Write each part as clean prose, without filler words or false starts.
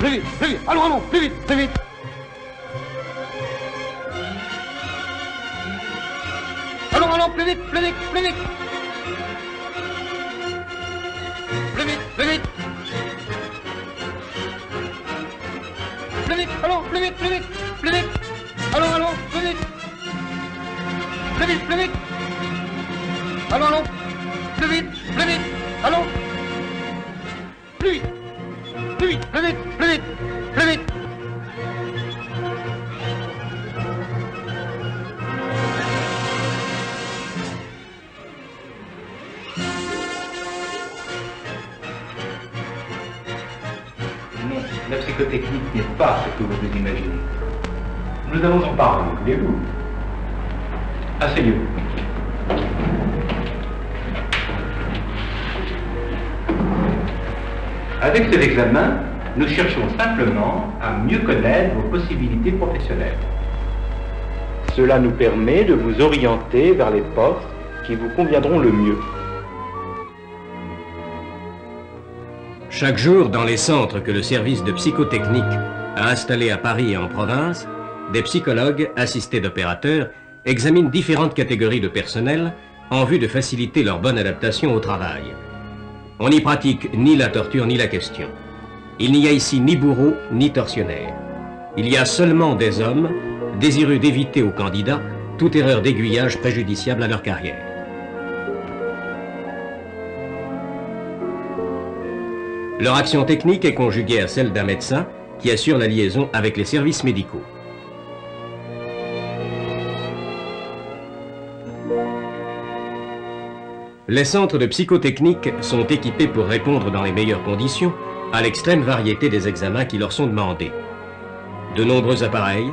plus vite, plus vite. Allons, allons, plus vite, plus vite. Allons, allons, plus vite, plus vite, plus vite. Plus vite, plus vite. Plus vite, allons, plus vite, plus vite, plus vite. Allons, allons, plus vite. Plus vite, plus vite. Allons, allons. Plus vite, plus vite. Allons. Plus vite. Plus vite, plus vite, plus vite, plus vite. Non, la psychotechnique n'est pas ce que vous vous imaginez. Nous allons en parler, voulez-vous? Asseyez-vous. Avec cet examen, nous cherchons simplement à mieux connaître vos possibilités professionnelles. Cela nous permet de vous orienter vers les postes qui vous conviendront le mieux. Chaque jour, dans les centres que le service de psychotechnique a installés à Paris et en province, des psychologues, assistés d'opérateurs, examinent différentes catégories de personnel en vue de faciliter leur bonne adaptation au travail. On n'y pratique ni la torture ni la question. Il n'y a ici ni bourreau ni tortionnaire. Il y a seulement des hommes désireux d'éviter aux candidats toute erreur d'aiguillage préjudiciable à leur carrière. Leur action technique est conjuguée à celle d'un médecin qui assure la liaison avec les services médicaux. Les centres de psychotechnique sont équipés pour répondre dans les meilleures conditions à l'extrême variété des examens qui leur sont demandés. De nombreux appareils,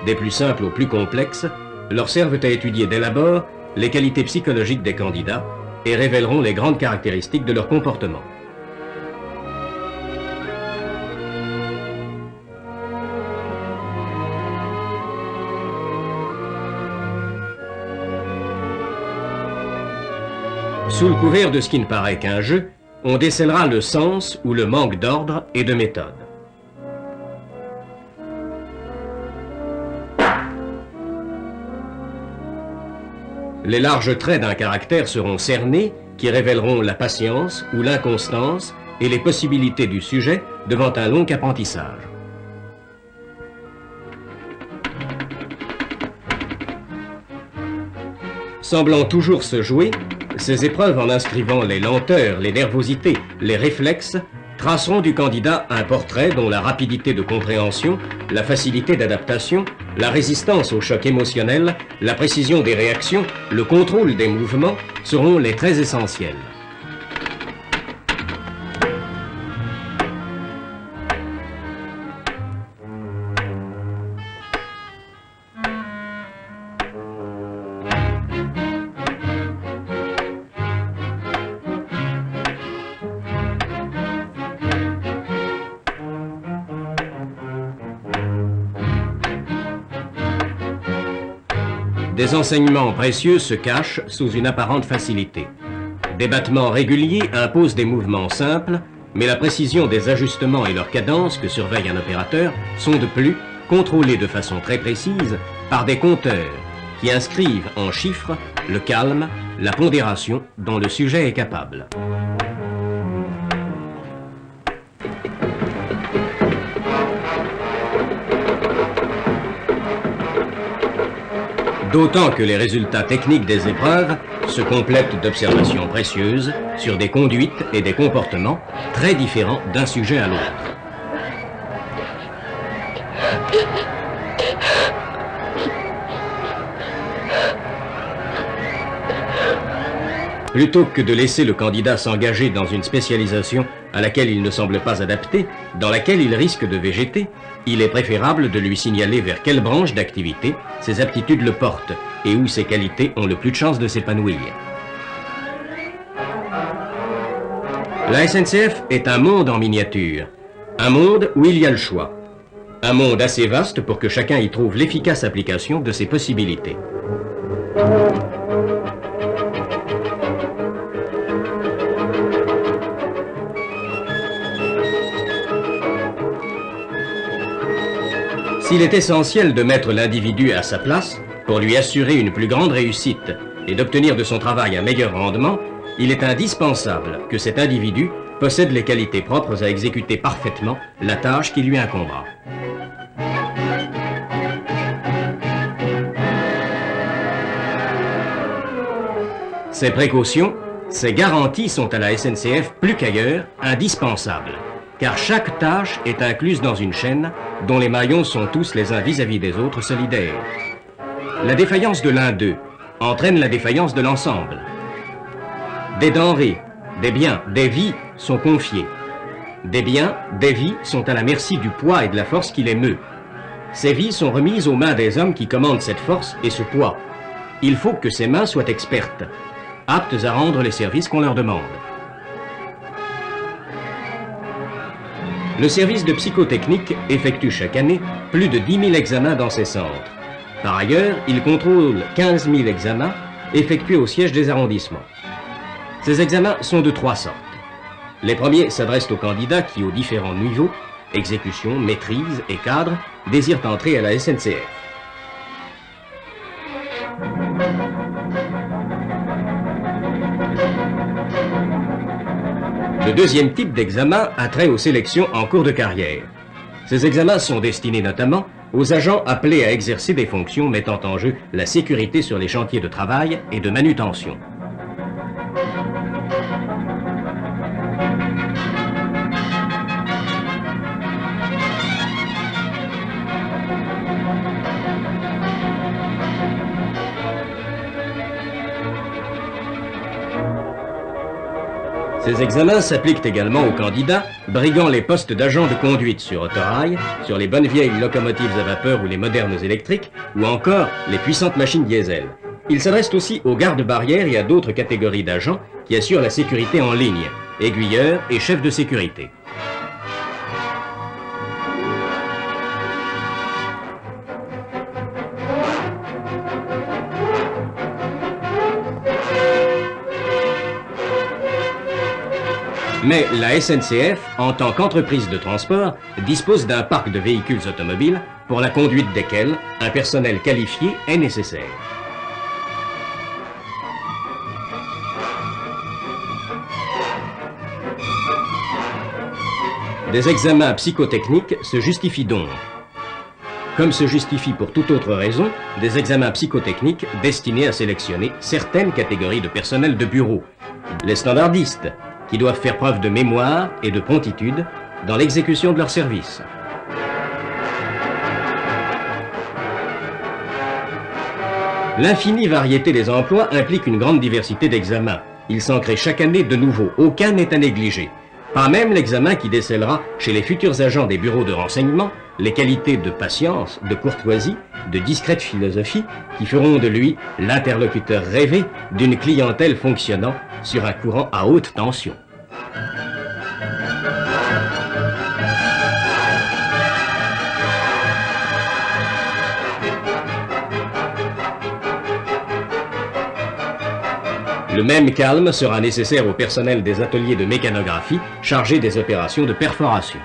des plus simples aux plus complexes, leur servent à étudier dès l'abord les qualités psychologiques des candidats et révéleront les grandes caractéristiques de leur comportement. Sous le couvert de ce qui ne paraît qu'un jeu, on décèlera le sens ou le manque d'ordre et de méthode. Les larges traits d'un caractère seront cernés, qui révéleront la patience ou l'inconstance et les possibilités du sujet devant un long apprentissage. Semblant toujours se jouer, ces épreuves, en inscrivant les lenteurs, les nervosités, les réflexes, traceront du candidat un portrait dont la rapidité de compréhension, la facilité d'adaptation, la résistance au choc émotionnel, la précision des réactions, le contrôle des mouvements seront les traits essentiels. Des enseignements précieux se cachent sous une apparente facilité. Des battements réguliers imposent des mouvements simples, mais la précision des ajustements et leur cadence que surveille un opérateur sont de plus contrôlés de façon très précise par des compteurs qui inscrivent en chiffres le calme, la pondération dont le sujet est capable. D'autant que les résultats techniques des épreuves se complètent d'observations précieuses sur des conduites et des comportements très différents d'un sujet à l'autre. Plutôt que de laisser le candidat s'engager dans une spécialisation à laquelle il ne semble pas adapté, dans laquelle il risque de végéter, il est préférable de lui signaler vers quelle branche d'activité ses aptitudes le portent et où ses qualités ont le plus de chances de s'épanouir. La SNCF est un monde en miniature, un monde où il y a le choix, un monde assez vaste pour que chacun y trouve l'efficace application de ses possibilités. S'il est essentiel de mettre l'individu à sa place pour lui assurer une plus grande réussite et d'obtenir de son travail un meilleur rendement, il est indispensable que cet individu possède les qualités propres à exécuter parfaitement la tâche qui lui incombera. Ces précautions, ces garanties sont à la SNCF plus qu'ailleurs indispensables, car chaque tâche est incluse dans une chaîne dont les maillons sont tous les uns vis-à-vis des autres solidaires. La défaillance de l'un d'eux entraîne la défaillance de l'ensemble. Des denrées, des biens, des vies sont confiés. Des biens, des vies sont à la merci du poids et de la force qui les meut. Ces vies sont remises aux mains des hommes qui commandent cette force et ce poids. Il faut que ces mains soient expertes, aptes à rendre les services qu'on leur demande. Le service de psychotechnique effectue chaque année plus de 10 000 examens dans ces centres. Par ailleurs, il contrôle 15 000 examens effectués au siège des arrondissements. Ces examens sont de 3 sortes. Les premiers s'adressent aux candidats qui, aux différents niveaux, exécution, maîtrise et cadre, désirent entrer à la SNCF. Le deuxième type d'examen a trait aux sélections en cours de carrière. Ces examens sont destinés notamment aux agents appelés à exercer des fonctions mettant en jeu la sécurité sur les chantiers de travail et de manutention. Ces examens s'appliquent également aux candidats briguant les postes d'agents de conduite sur autorail, sur les bonnes vieilles locomotives à vapeur ou les modernes électriques, ou encore les puissantes machines diesel. Ils s'adressent aussi aux gardes-barrières et à d'autres catégories d'agents qui assurent la sécurité en ligne, aiguilleurs et chefs de sécurité. Mais la SNCF, en tant qu'entreprise de transport, dispose d'un parc de véhicules automobiles pour la conduite desquels un personnel qualifié est nécessaire. Des examens psychotechniques se justifient donc. Comme se justifient pour toute autre raison des examens psychotechniques destinés à sélectionner certaines catégories de personnel de bureau, les standardistes, qui doivent faire preuve de mémoire et de promptitude dans l'exécution de leur service. L'infinie variété des emplois implique une grande diversité d'examens. Il s'en crée chaque année de nouveaux, aucun n'est à négliger. Pas même l'examen qui décèlera chez les futurs agents des bureaux de renseignement les qualités de patience, de courtoisie, de discrète philosophie qui feront de lui l'interlocuteur rêvé d'une clientèle fonctionnant sur un courant à haute tension. Le même calme sera nécessaire au personnel des ateliers de mécanographie chargés des opérations de perforation.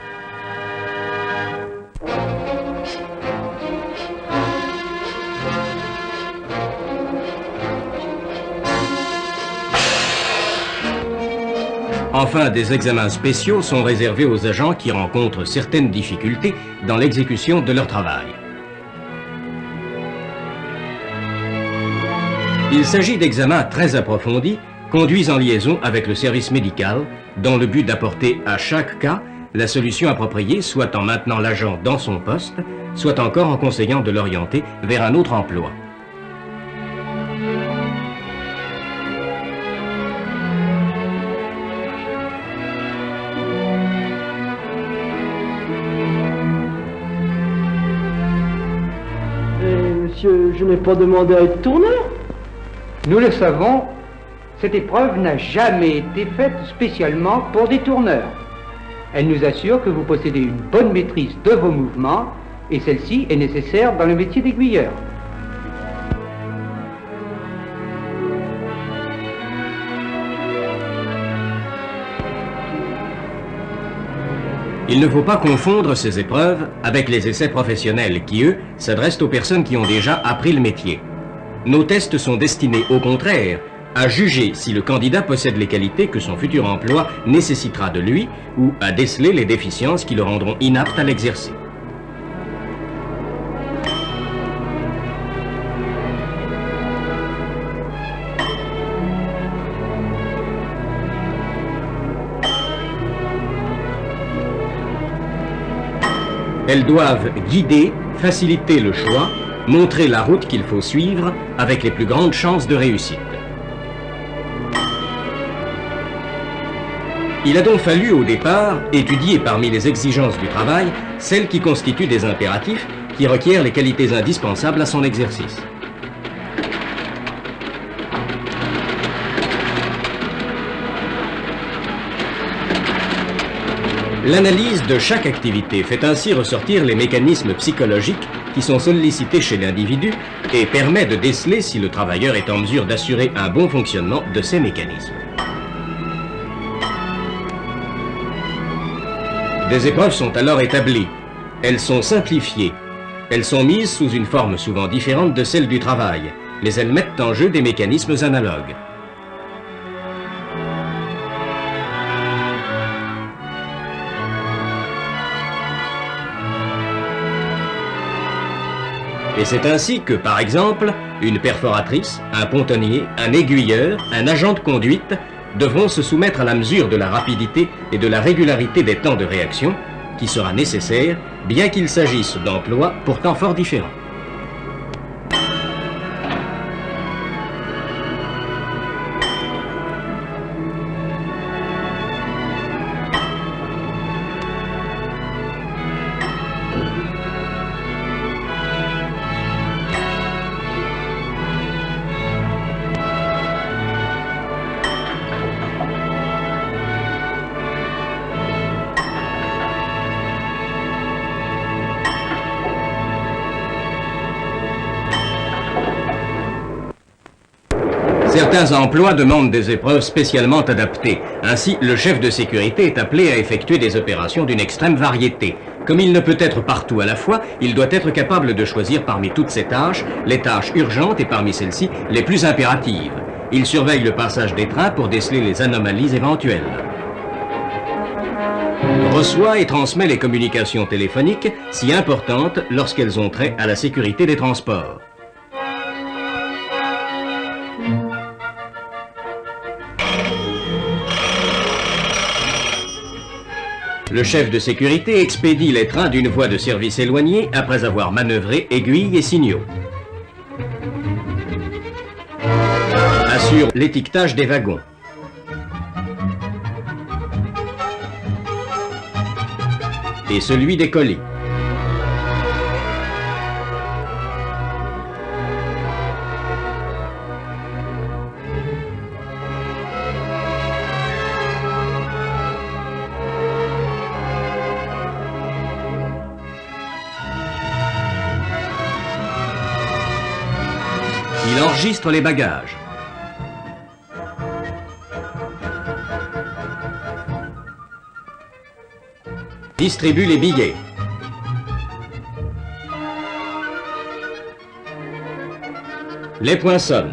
Enfin, des examens spéciaux sont réservés aux agents qui rencontrent certaines difficultés dans l'exécution de leur travail. Il s'agit d'examens très approfondis, conduits en liaison avec le service médical, dans le but d'apporter à chaque cas la solution appropriée, soit en maintenant l'agent dans son poste, soit encore en conseillant de l'orienter vers un autre emploi. Monsieur, je n'ai pas demandé à être tourneur. Nous le savons, cette épreuve n'a jamais été faite spécialement pour des tourneurs. Elle nous assure que vous possédez une bonne maîtrise de vos mouvements et celle-ci est nécessaire dans le métier d'aiguilleur. Il ne faut pas confondre ces épreuves avec les essais professionnels qui, eux, s'adressent aux personnes qui ont déjà appris le métier. Nos tests sont destinés, au contraire, à juger si le candidat possède les qualités que son futur emploi nécessitera de lui ou à déceler les déficiences qui le rendront inapte à l'exercer. Elles doivent guider, faciliter le choix, montrer la route qu'il faut suivre avec les plus grandes chances de réussite. Il a donc fallu au départ étudier parmi les exigences du travail celles qui constituent des impératifs qui requièrent les qualités indispensables à son exercice. L'analyse de chaque activité fait ainsi ressortir les mécanismes psychologiques qui sont sollicités chez l'individu et permet de déceler si le travailleur est en mesure d'assurer un bon fonctionnement de ces mécanismes. Des épreuves sont alors établies. Elles sont simplifiées. Elles sont mises sous une forme souvent différente de celle du travail, mais elles mettent en jeu des mécanismes analogues. Et c'est ainsi que, par exemple, une perforatrice, un pontonnier, un aiguilleur, un agent de conduite devront se soumettre à la mesure de la rapidité et de la régularité des temps de réaction qui sera nécessaire, bien qu'il s'agisse d'emplois pourtant fort différents. Certains emplois demandent des épreuves spécialement adaptées. Ainsi, le chef de sécurité est appelé à effectuer des opérations d'une extrême variété. Comme il ne peut être partout à la fois, il doit être capable de choisir parmi toutes ces tâches, les tâches urgentes et parmi celles-ci, les plus impératives. Il surveille le passage des trains pour déceler les anomalies éventuelles. Reçoit et transmet les communications téléphoniques, si importantes lorsqu'elles ont trait à la sécurité des transports. Le chef de sécurité expédie les trains d'une voie de service éloignée après avoir manœuvré aiguilles et signaux. Assure l'étiquetage des wagons. Et celui des colis. Il enregistre les bagages. Distribue les billets. Les poinçonne.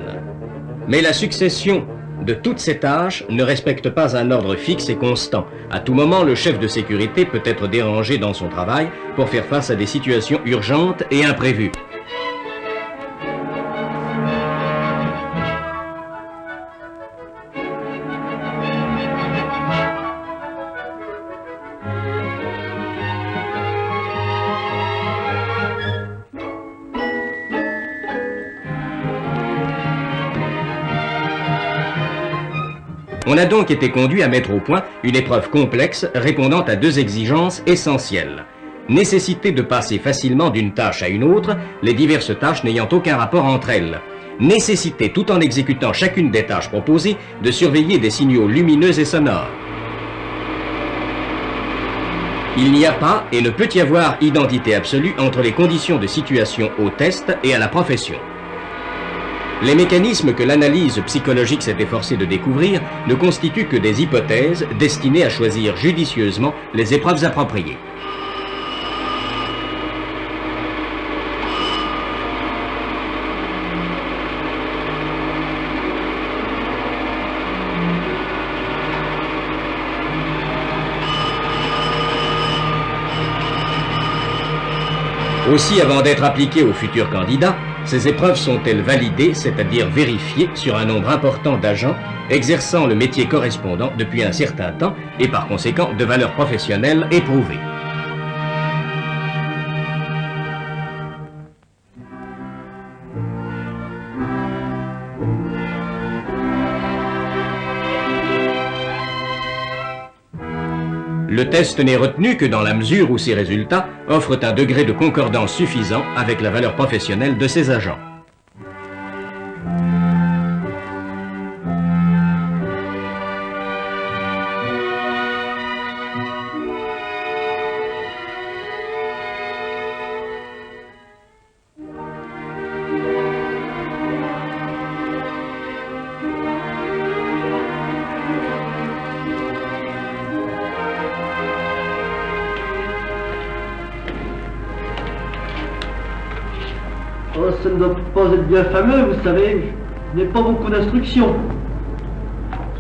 Mais la succession de toutes ces tâches ne respecte pas un ordre fixe et constant. À tout moment, le chef de sécurité peut être dérangé dans son travail pour faire face à des situations urgentes et imprévues. On a donc été conduit à mettre au point une épreuve complexe répondant à deux exigences essentielles. Nécessité de passer facilement d'une tâche à une autre, les diverses tâches n'ayant aucun rapport entre elles. Nécessité, tout en exécutant chacune des tâches proposées, de surveiller des signaux lumineux et sonores. Il n'y a pas et ne peut y avoir identité absolue entre les conditions de situation au test et à la profession. Les mécanismes que l'analyse psychologique s'est efforcée de découvrir ne constituent que des hypothèses destinées à choisir judicieusement les épreuves appropriées. Aussi, avant d'être appliquées aux futurs candidats, ces épreuves sont-elles validées, c'est-à-dire vérifiées sur un nombre important d'agents exerçant le métier correspondant depuis un certain temps et par conséquent de valeur professionnelle éprouvée. Le test n'est retenu que dans la mesure où ses résultats offrent un degré de concordance suffisant avec la valeur professionnelle de ses agents. Oh, ça ne doit pas être bien fameux, vous savez. Je n'ai pas beaucoup d'instructions.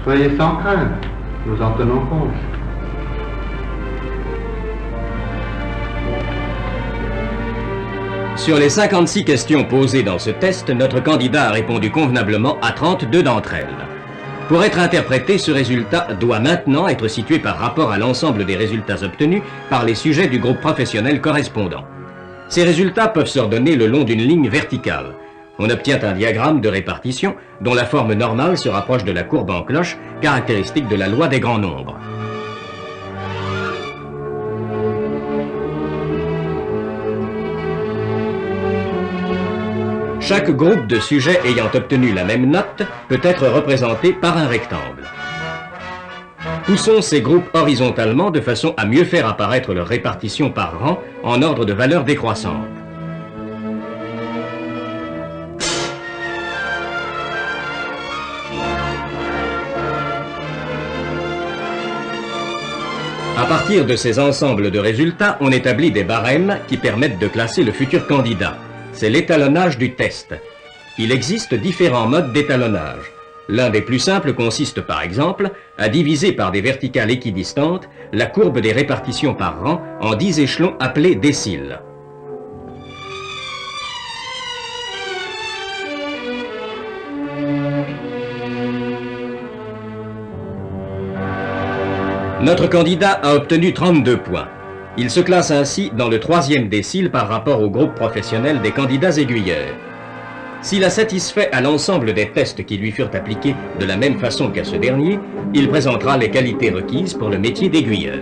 Soyez sans crainte, nous en tenons compte. Sur les 56 questions posées dans ce test, notre candidat a répondu convenablement à 32 d'entre elles. Pour être interprété, ce résultat doit maintenant être situé par rapport à l'ensemble des résultats obtenus par les sujets du groupe professionnel correspondant. Ces résultats peuvent s'ordonner le long d'une ligne verticale. On obtient un diagramme de répartition dont la forme normale se rapproche de la courbe en cloche, caractéristique de la loi des grands nombres. Chaque groupe de sujets ayant obtenu la même note peut être représenté par un rectangle. Poussons ces groupes horizontalement de façon à mieux faire apparaître leur répartition par rang en ordre de valeur décroissante. À partir de ces ensembles de résultats, on établit des barèmes qui permettent de classer le futur candidat. C'est l'étalonnage du test. Il existe différents modes d'étalonnage. L'un des plus simples consiste par exemple à diviser par des verticales équidistantes la courbe des répartitions par rang en 10 échelons appelés déciles. Notre candidat a obtenu 32 points. Il se classe ainsi dans le 3e décile par rapport au groupe professionnel des candidats aiguilleurs. S'il a satisfait à l'ensemble des tests qui lui furent appliqués de la même façon qu'à ce dernier, il présentera les qualités requises pour le métier d'aiguilleur.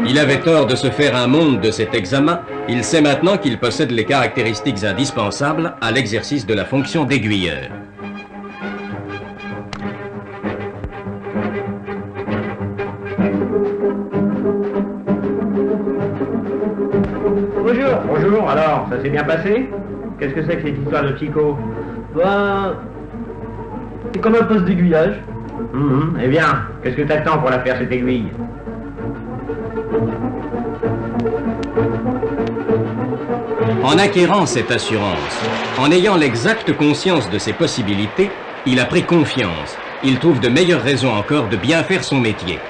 Il avait tort de se faire un monde de cet examen. Il sait maintenant qu'il possède les caractéristiques indispensables à l'exercice de la fonction d'aiguilleur. Bonjour. Bonjour, alors, ça s'est bien passé? Qu'est-ce que c'est que cette histoire de psycho? Ben, c'est comme un poste d'aiguillage. Eh bien, qu'est-ce que t'attends pour la faire, cette aiguille? En acquérant cette assurance, en ayant l'exacte conscience de ses possibilités, il a pris confiance. Il trouve de meilleures raisons encore de bien faire son métier.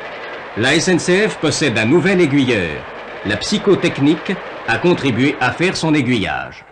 La SNCF possède un nouvel aiguilleur. La psychotechnique a contribué à faire son aiguillage.